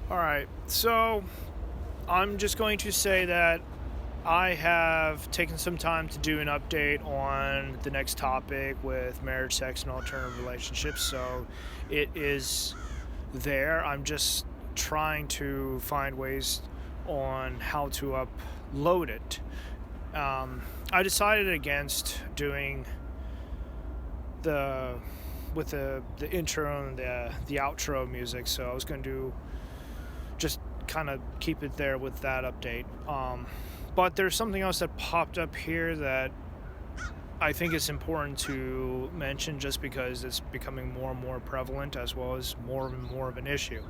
All right, so I'm just going to say that I have taken some time to do an update on the next topic with marriage, sex, and alternative relationships. So it is there. I'm just trying to find ways on how to upload it. I decided against doing the with the intro and the outro music, so I was going to do just kind of keep it there with that update. But there's something else that popped up here that I think is important to mention just because it's becoming more and more prevalent as well as more and more of an issue.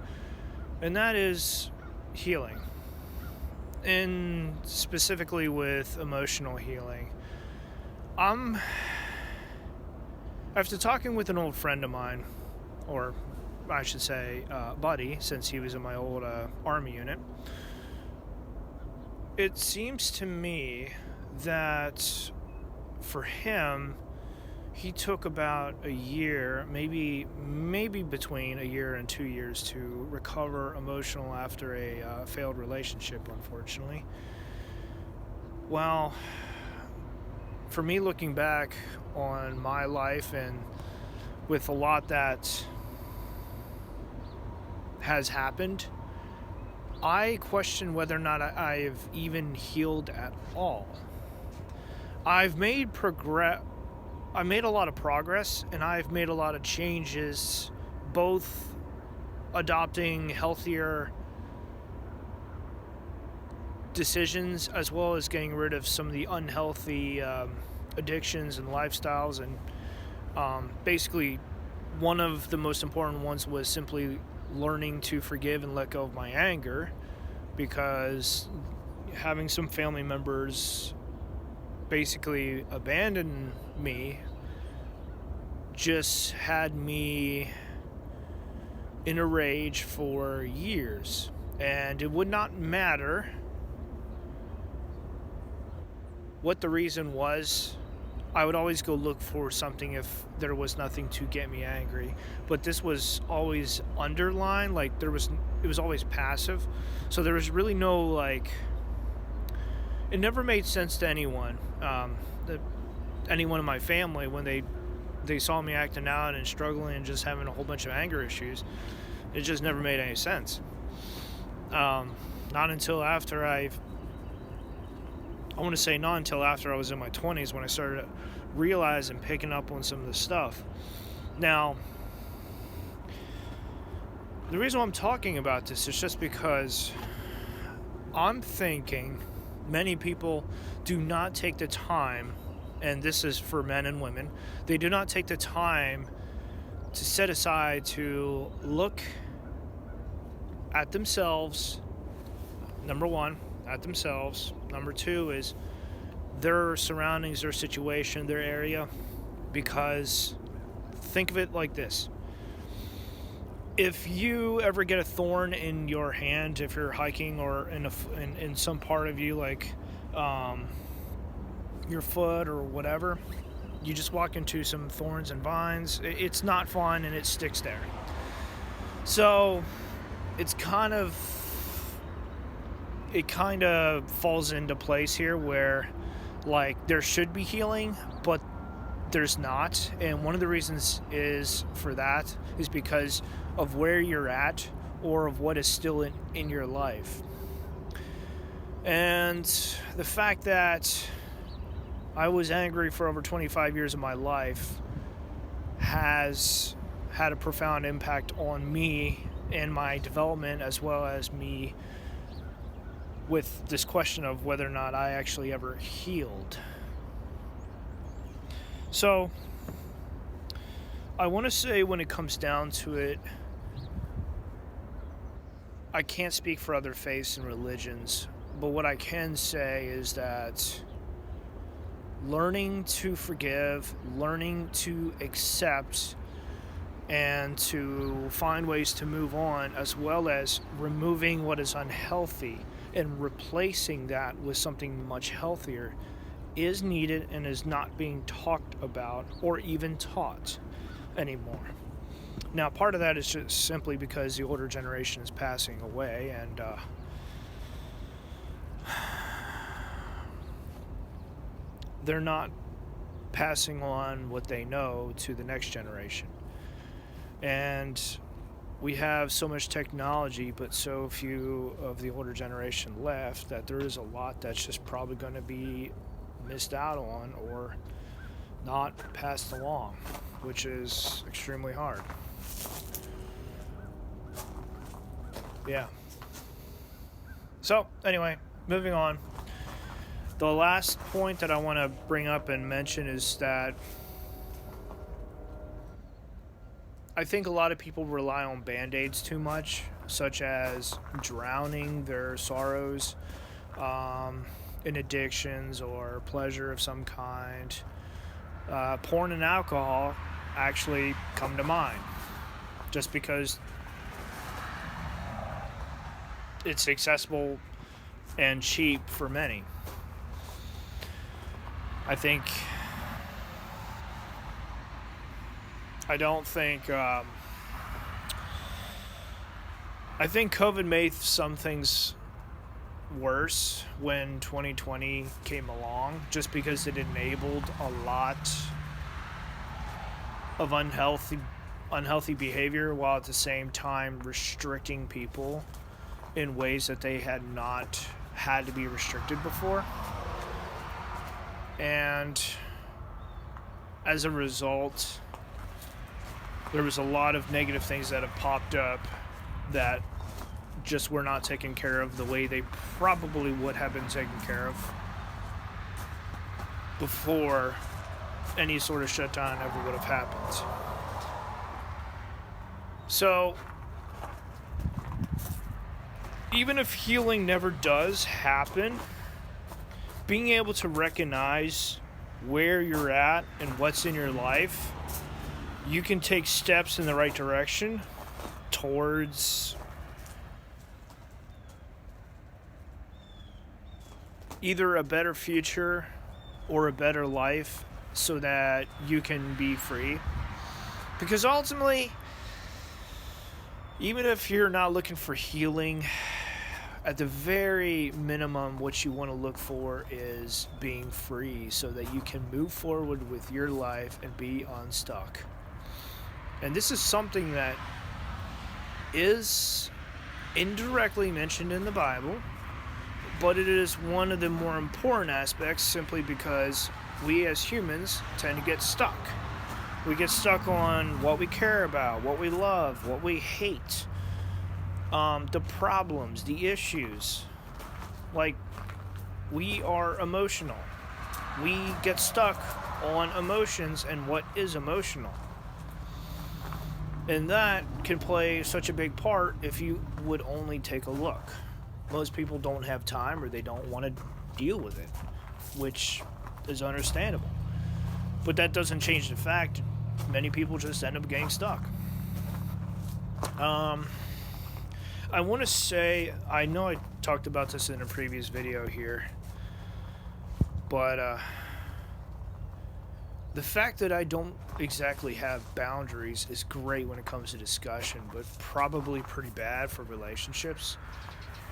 And that is healing. And specifically with emotional healing. I'm After talking with an old friend of mine, or I should say buddy, since he was in my old army unit, it seems to me that for him, he took about a year, maybe between a year and 2 years to recover emotional after a failed relationship, unfortunately. Well, for me looking back on my life and with a lot that has happened, I question whether or not I've even healed at all. I've made progress. I made a lot of progress, and I've made a lot of changes, both adopting healthier decisions as well as getting rid of some of the unhealthy addictions and lifestyles. And basically, one of the most important ones was simply learning to forgive and let go of my anger, because having some family members basically abandon me just had me in a rage for years. And it would not matter what the reason was. I would always go look for something if there was nothing to get me angry. But this was always underlined, like it was always passive. So there was really no like. It never made sense to anyone. Anyone in my family when they saw me acting out and struggling and just having a whole bunch of anger issues. It just never made any sense. Not until after I want to say not until after I was in my 20s when I started realizing, picking up on some of this stuff. Now, the reason why I'm talking about this is just because I'm thinking many people do not take the time, and this is for men and women, they do not take the time to set aside to look at themselves. Number one, at themselves. Number two is their surroundings, their situation, their area. Because think of it like this. If you ever get a thorn in your hand, if you're hiking or in some part of you, like your foot or whatever, you just walk into some thorns and vines, it's not fun and it sticks there. So it kind of falls into place here where like there should be healing, but there's not. And one of the reasons is for that is because of where you're at or of what is still in your life. And the fact that I was angry for over 25 years of my life has had a profound impact on me and my development, as well as me with this question of whether or not I actually ever healed. So, I want to say when it comes down to it, I can't speak for other faiths and religions, but what I can say is that learning to forgive, learning to accept, and to find ways to move on, as well as removing what is unhealthy and replacing that with something much healthier, is needed and is not being talked about or even taught anymore. Now, part of that is just simply because the older generation is passing away, and they're not passing on what they know to the next generation. And we have so much technology, but so few of the older generation left, that there is a lot that's just probably going to be missed out on or not passed along, which is extremely hard. Yeah. So, anyway, moving on. The last point that I want to bring up and mention is that I think a lot of people rely on band-aids too much, such as drowning their sorrows in addictions or pleasure of some kind. Porn and alcohol actually come to mind, just because it's accessible and cheap for many. I think COVID made some things worse when 2020 came along, just because it enabled a lot of unhealthy behavior, while at the same time restricting people in ways that they had not had to be restricted before. And as a result, there was a lot of negative things that have popped up that just were not taken care of the way they probably would have been taken care of before any sort of shutdown ever would have happened. So, even if healing never does happen, being able to recognize where you're at and what's in your life, you can take steps in the right direction towards either a better future or a better life, so that you can be free. Because ultimately, even if you're not looking for healing, at the very minimum, what you want to look for is being free, so that you can move forward with your life and be unstuck. And this is something that is indirectly mentioned in the Bible, but it is one of the more important aspects, simply because we as humans tend to get stuck. We get stuck on what we care about, what we love, what we hate, the problems, the issues. Like, we are emotional. We get stuck on emotions and what is emotional. And that can play such a big part if you would only take a look. Most people don't have time, or they don't want to deal with it, which is understandable. But that doesn't change the fact many people just end up getting stuck. I want to say, I know I talked about this in a previous video here, but the fact that I don't exactly have boundaries is great when it comes to discussion, but probably pretty bad for relationships.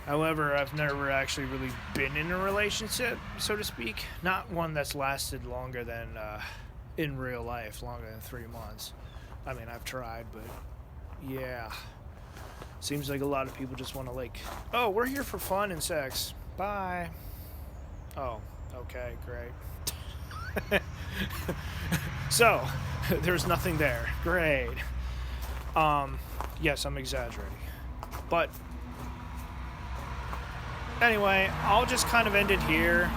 However, I've never actually really been in a relationship, so to speak. Not one that's lasted longer than, in real life, longer than 3 months. I mean, I've tried, but yeah. Seems like a lot of people just want to, like, oh, we're here for fun and sex. Bye. Oh, okay, great. So, there's nothing there. Great. Yes, I'm exaggerating. But anyway, I'll just kind of end it here.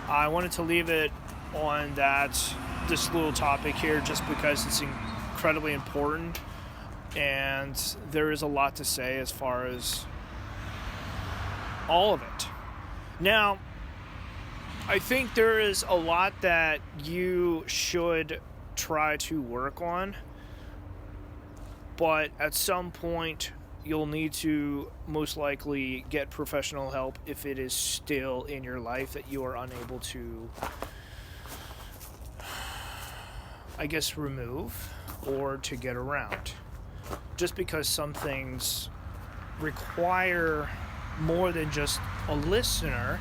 I wanted to leave it on this little topic here, just because it's incredibly important, and there is a lot to say as far as all of it. Now, I think there is a lot that you should try to work on, but at some point you'll need to most likely get professional help if it is still in your life that you are unable to, I guess, remove or to get around. just because some things require more than just a listener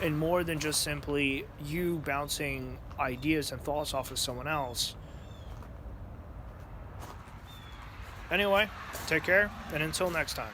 and more than just simply you bouncing ideas and thoughts off of someone else. Anyway, take care, and until next time.